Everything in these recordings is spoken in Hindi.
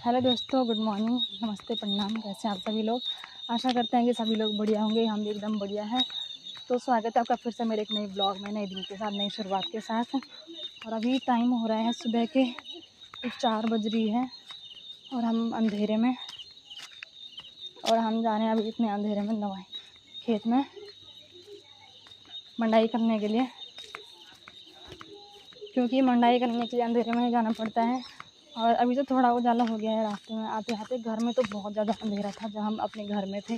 हेलो दोस्तों, गुड मॉर्निंग, नमस्ते, प्रणाम। कैसे हैं आप सभी लोग? आशा करते हैं कि सभी लोग बढ़िया होंगे। हम भी एकदम बढ़िया हैं। तो स्वागत है आपका फिर से मेरे एक नए ब्लॉग में, नए दिन के साथ, नई शुरुआत के साथ। और अभी टाइम हो रहा है सुबह के 4 बज रही है और हम अंधेरे में, और हम जा रहे हैं अभी इतने अंधेरे में नवाई खेत में मंडाई करने के लिए, क्योंकि मंडाई करने के लिए अंधेरे में जाना पड़ता है। और अभी तो थोड़ा उजाला हो गया है रास्ते में आते आते। घर में तो बहुत ज़्यादा अंधेरा था। जब हम अपने घर में थे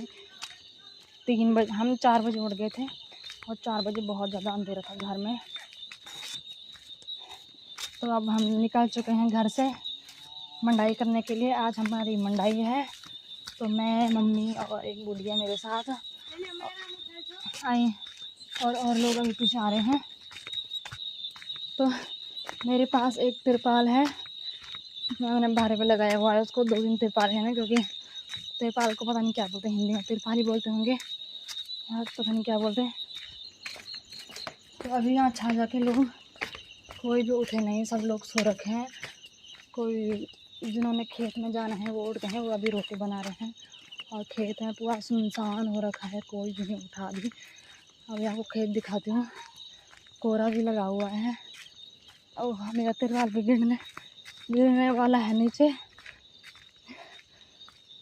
3 बजे, हम 4 बजे उठ गए थे और 4 बजे बहुत ज़्यादा अंधेरा था घर में। तो अब हम निकल चुके हैं घर से मंडाई करने के लिए। आज हमारी मंडाई है, तो मैं, मम्मी और एक बुढ़िया मेरे साथ आई, और लोग अभी पीछे आ रहे हैं। तो मेरे पास एक तिरपाल है, मैंने बाहर पे लगाया हुआ है उसको। 2 दिन तिरपाल है ना, क्योंकि तिरपाल को पता नहीं क्या बोलते हैं, हिंदी में तिरपाल ही बोलते होंगे, यहाँ पता नहीं क्या बोलते हैं। तो अभी यहाँ छा जाके लोग कोई भी उठे नहीं, सब लोग सो रखे हैं। कोई जिन्होंने खेत में जाना है वो उठ गए हैं, वो अभी रोटी बना रहे हैं। और खेत में पूरा सुनसान हो रखा है, कोई भी नहीं उठा अभी। अभी आपको खेत दिखाती हूँ, कोहरा भी लगा हुआ है और मेरा तिरपाल भी गिरने वाला है नीचे।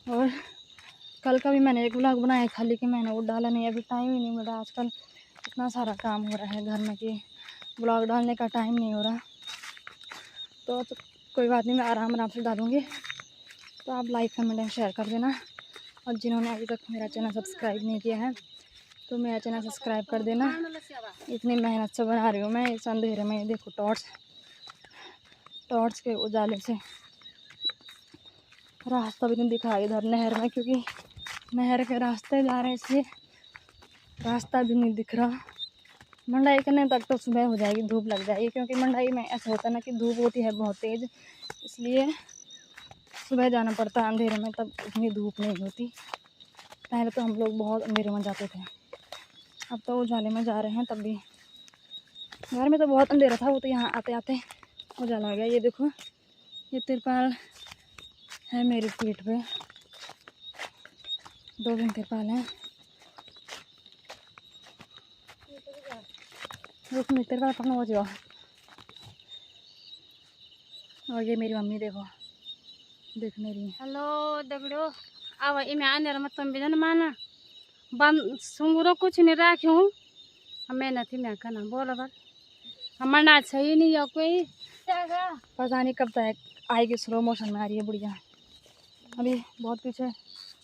और कल का भी मैंने एक व्लॉग बनाया था, लेकिन मैंने वो डाला नहीं, अभी टाइम ही नहीं मिला। आजकल इतना सारा काम हो रहा है घर में कि व्लॉग डालने का टाइम नहीं हो रहा। तो कोई बात नहीं, मैं आराम से डालूँगी। तो आप लाइक, कमेंट एंड शेयर कर देना। और जिन्होंने अभी तक मेरा चैनल सब्सक्राइब नहीं किया है तो मेरा चैनल सब्सक्राइब कर देना। इतनी मेहनत से बना रही हूँ मैं इस अंधेरे में। देखो टॉर्च के उजाले से रास्ता भी नहीं दिख रहा इधर नहर में, क्योंकि नहर के रास्ते जा रहे हैं इसलिए रास्ता भी नहीं दिख रहा। मंडाई करने तक तो सुबह हो जाएगी, धूप लग जाएगी, क्योंकि मंडाई में ऐसा होता है ना कि धूप होती है बहुत तेज़, इसलिए सुबह जाना पड़ता है अंधेरे में, तब इतनी धूप नहीं होती। पहले तो हम लोग बहुत अंधेरे में जाते थे, अब तो उजाले में जा रहे हैं। तब भी घर में तो बहुत अंधेरा था, वो तो यहाँ आते आते उजाला हो गया। ये देखो, ये तिरपाल है मेरी पीठ पे, 2 दिन तिरपाल है। तिरपाल पकड़ना हो जाओ। और ये मेरी मम्मी देखो, देख मेरी। हेलो दगड़ो, अब इमे अंदर में तुम भी जन माना बंद सुंगरो कुछ नहीं रखे हूँ। हमें नहीं मैं कहना बोलो बात हमारा ना सही नहीं है कोई। पता नहीं कब तक आएगी, स्लो मोशन में आ रही है बुढ़िया, अभी बहुत पीछे।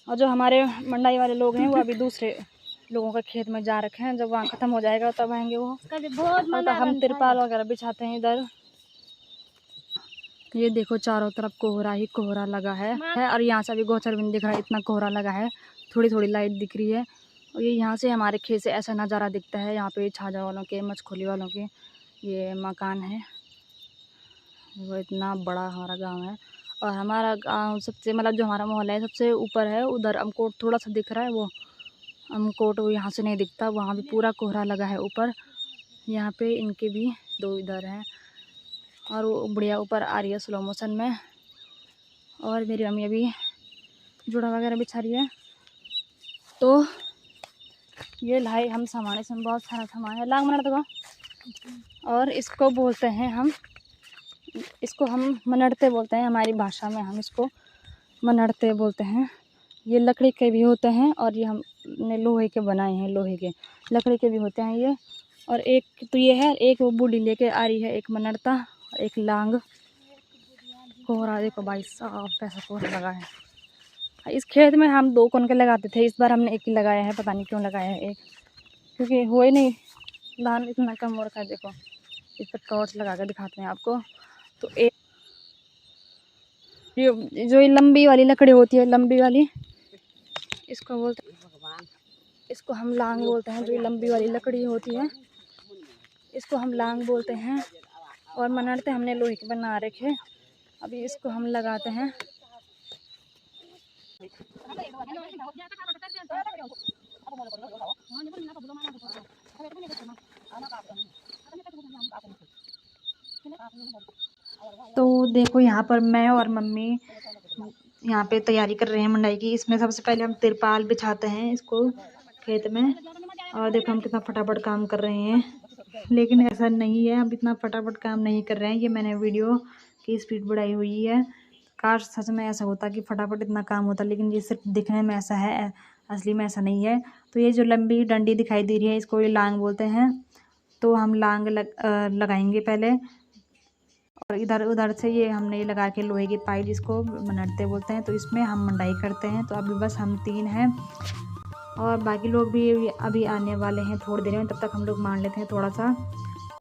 और जो हमारे मंडाई वाले लोग हैं वो अभी दूसरे लोगों के खेत में जा रखे हैं। जब वहाँ ख़त्म हो जाएगा तब आएंगे वो। तो हम तिरपाल वगैरह बिछाते हैं इधर। ये देखो, चारों तरफ कोहरा ही कोहरा लगा है। और यहाँ से अभी गोचर भी नहीं दिख रहा है, इतना कोहरा लगा है। थोड़ी थोड़ी लाइट दिख रही है। और ये यहाँ से हमारे खेत से ऐसा नज़ारा दिखता है। यहाँ पे छाजा वालों के, मचखोली वालों के ये मकान है। वो इतना बड़ा हमारा गांव है। और हमारा गांव सबसे, मतलब जो हमारा मोहल्ला है सबसे ऊपर है। उधर अमकोट थोड़ा सा दिख रहा है, वो अमकोट वो यहाँ से नहीं दिखता, वहाँ भी पूरा कोहरा लगा है ऊपर। यहाँ पे इनके भी 2 इधर हैं। और वो बढ़िया ऊपर आ रही है स्लो मोशन में। और मेरी मम्मी अभी जुड़ा वगैरह बिछा रही है। तो ये लाई हम सामान, इसमें बहुत सारा सामान है। लांग मना तो, और इसको बोलते हैं हम मनड़ते बोलते हैं हमारी भाषा में। हम इसको मनड़ते बोलते हैं। ये लकड़ी के भी होते हैं और ये हमने लोहे के बनाए हैं, लोहे के लकड़ी के भी होते हैं ये। और एक तो ये है, एक वो बूढ़ी लेके आ रही है, एक मनड़ता और एक लांग। कोहरा देखो भाई साहब, कैसा कोहरा लगा है। इस खेत में हम 2 कोन के लगाते थे, इस बार हमने एक ही लगाया है। पता नहीं क्यों लगाया है एक, क्योंकि हो ही नहीं, धान इतना कम हो रखा है। देखो, इस पर टॉर्च लगा कर दिखाते हैं आपको। तो एक जो ये लंबी वाली लकड़ी होती है, लंबी वाली, इसको बोलते हैं, इसको हम लांग बोलते हैं। जो ये लंबी वाली लकड़ी होती है इसको हम लांग बोलते हैं। और मनड़ते हमने लोहे के बना रखे। अभी इसको हम लगाते हैं। तो देखो, यहाँ पर मैं और मम्मी यहाँ पे तैयारी कर रहे हैं मंडाई की। इसमें सबसे पहले हम तिरपाल बिछाते हैं इसको खेत में, और देखो हम कितना फटाफट काम कर रहे हैं। लेकिन ऐसा नहीं है, हम इतना फटाफट काम नहीं कर रहे हैं, ये मैंने वीडियो की स्पीड बढ़ाई हुई है। काश सच में ऐसा होता कि फटाफट इतना काम होता, लेकिन ये सिर्फ दिखने में ऐसा है, असली में ऐसा नहीं है। तो ये जो लंबी डंडी दिखाई दे रही है इसको ये लांग बोलते हैं। तो हम लांग लगाएंगे पहले, और इधर उधर से ये हमने लगा के लोहे की पाइप जिसको मनटते बोलते हैं, तो इसमें हम मंडाई करते हैं। तो अभी बस हम 3 हैं और बाकी लोग भी अभी आने वाले हैं थोड़ी देर में, तब तक हम लोग मान लेते हैं थोड़ा सा।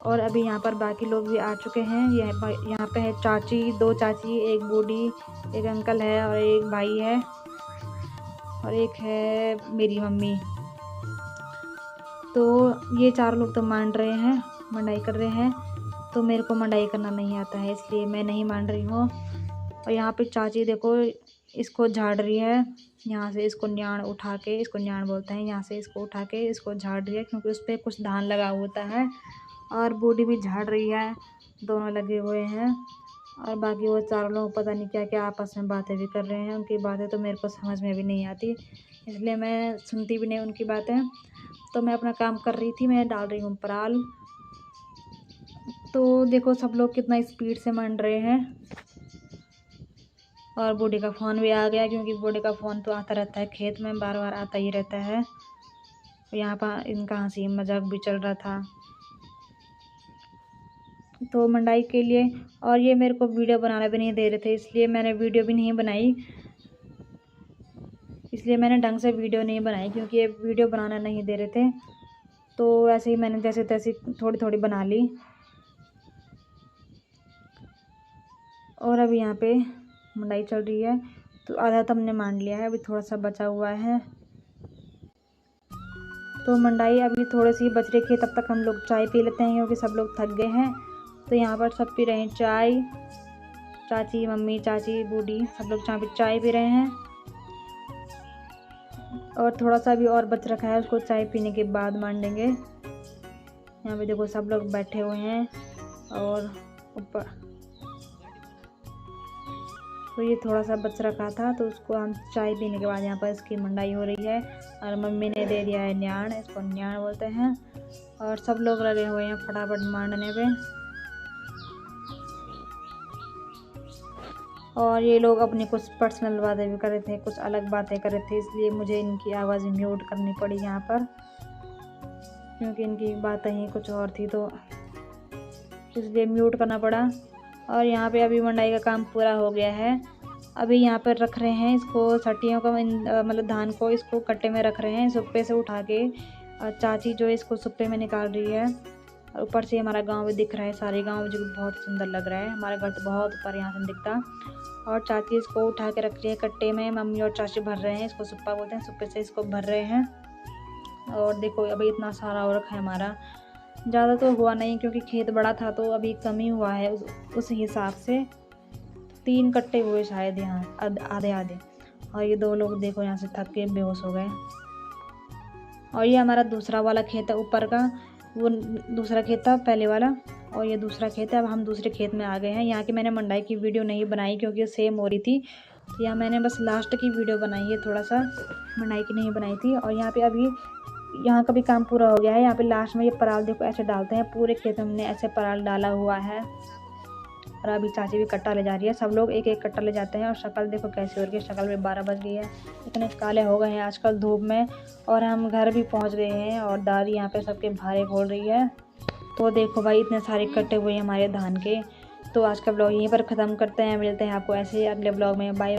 और अभी यहाँ पर बाकी लोग भी आ चुके हैं। यहाँ पे है चाची, 2 चाची, एक बूढ़ी, एक अंकल है और एक भाई है और एक है मेरी मम्मी। तो ये 4 लोग तो मान रहे हैं, मंडाई कर रहे हैं। तो मेरे को मंडाई करना नहीं आता है, इसलिए मैं नहीं मान रही हूँ। और यहाँ पे चाची देखो इसको झाड़ रही है, यहाँ से इसको न्याण उठा के, इसको न्याण बोलते हैं, यहाँ से इसको उठा के इसको झाड़ रही है क्योंकि उस पर कुछ धान लगा होता है। और बूढ़ी भी झाड़ रही है, दोनों लगे हुए हैं। और बाकी वो 4 लोग पता नहीं क्या क्या आपस में बातें भी कर रहे हैं। उनकी बातें तो मेरे को समझ में भी नहीं आती, इसलिए मैं सुनती भी नहीं उनकी बातें। तो मैं अपना काम कर रही थी, मैं डाल रही हूँ पराल। तो देखो सब लोग कितना स्पीड से मंड रहे हैं। और बूढ़ी का फ़ोन भी आ गया, क्योंकि बूढ़ी का फ़ोन तो आता रहता है खेत में, बार बार आता ही रहता है। यहाँ पर इनका हंसी मजाक भी चल रहा था तो मंडाई के लिए। और ये मेरे को वीडियो बनाना भी नहीं दे रहे थे, इसलिए मैंने वीडियो भी नहीं बनाई, इसलिए मैंने ढंग से वीडियो नहीं बनाई, क्योंकि ये वीडियो बनाना नहीं दे रहे थे। तो ऐसे ही मैंने जैसे तैसे थोड़ी थोड़ी बना ली। और अभी यहाँ पे मंडाई चल रही है, तो आधा तो हमने मान लिया है, अभी थोड़ा सा बचा हुआ है। तो मंडाई अभी थोड़ी सी बच रही है, तब तक हम लोग चाय पी लेते हैं क्योंकि सब लोग थक गए हैं। तो यहाँ पर सब पी रहे हैं चाय, चाची, मम्मी, चाची, बूढ़ी, सब लोग यहाँ पे चाय पी रहे हैं। और थोड़ा सा भी और बच रखा है, उसको चाय पीने के बाद मान लेंगे। यहाँ पे देखो सब लोग बैठे हुए हैं और ऊपर तो ये थोड़ा सा बच रखा था, तो उसको हम चाय पीने के बाद यहाँ पर इसकी मंडाई हो रही है। और मम्मी ने दे दिया है न्याण, इसको न्याण बोलते हैं। और सब लोग लगे हुए हैं फटाफट मांडने पे। और ये लोग अपनी कुछ पर्सनल बातें भी कर रहे थे, कुछ अलग बातें कर रहे थे, इसलिए मुझे इनकी आवाज़ म्यूट करनी पड़ी यहाँ पर, क्योंकि इनकी बातें ही कुछ और थी, तो इसलिए म्यूट करना पड़ा। और यहाँ पे अभी मंडाई का काम पूरा हो गया है। अभी यहाँ पर रख रहे हैं इसको, सटियों का मतलब धान को इसको कट्टे में रख रहे हैं सुप्पे से उठा के। और चाची जो इसको सुप्पे में निकाल रही है। और ऊपर से हमारा गांव भी दिख रहा है, सारे गांव जो बहुत सुंदर लग रहा है। हमारा घर तो बहुत ऊपर यहाँ से दिखता। और चाची इसको उठा के रख रही है कट्टे में, मम्मी और चाची भर रहे हैं, इसको सुप्पा बोलते हैं, सुप्पे से इसको भर रहे हैं। और देखो अभी इतना सारा हो रखा है हमारा, ज़्यादा तो हुआ नहीं क्योंकि खेत बड़ा था, तो अभी कम ही हुआ है उस हिसाब से। 3 कट्टे हुए शायद यहाँ, आधे आधे। और ये 2 लोग देखो यहाँ से थक के बेहोश हो गए। और ये हमारा दूसरा वाला खेत है ऊपर का, वो दूसरा खेत था पहले वाला, और ये दूसरा खेत है। अब हम दूसरे खेत में आ गए हैं। यहाँ की मैंने मंडाई की वीडियो नहीं बनाई क्योंकि सेम हो रही थी, तो यहाँ मैंने बस लास्ट की वीडियो बनाई है, थोड़ा सा मंडाई की नहीं बनाई थी। और यहाँ पे अभी यहाँ का भी काम पूरा हो गया है। यहाँ पे लास्ट में ये पराल देखो ऐसे डालते हैं, पूरे खेत में हमने ऐसे पराल डाला हुआ है। और अभी चाची भी कट्टा ले जा रही है, सब लोग एक एक कट्टा ले जाते हैं। और शक्ल देखो कैसे हो रही है, शक्ल में 12 बज गई है, इतने काले हो गए हैं आजकल धूप में। और हम घर भी पहुँच गए हैं और दादी यहाँ पे सबके भारे खोल रही है। तो देखो भाई इतने सारे कट्टे हुए हैं हमारे धान के। तो आज का ब्लॉग यहीं पर ख़त्म करते हैं, मिलते हैं आपको ऐसे ही अगले ब्लॉग में, बाय।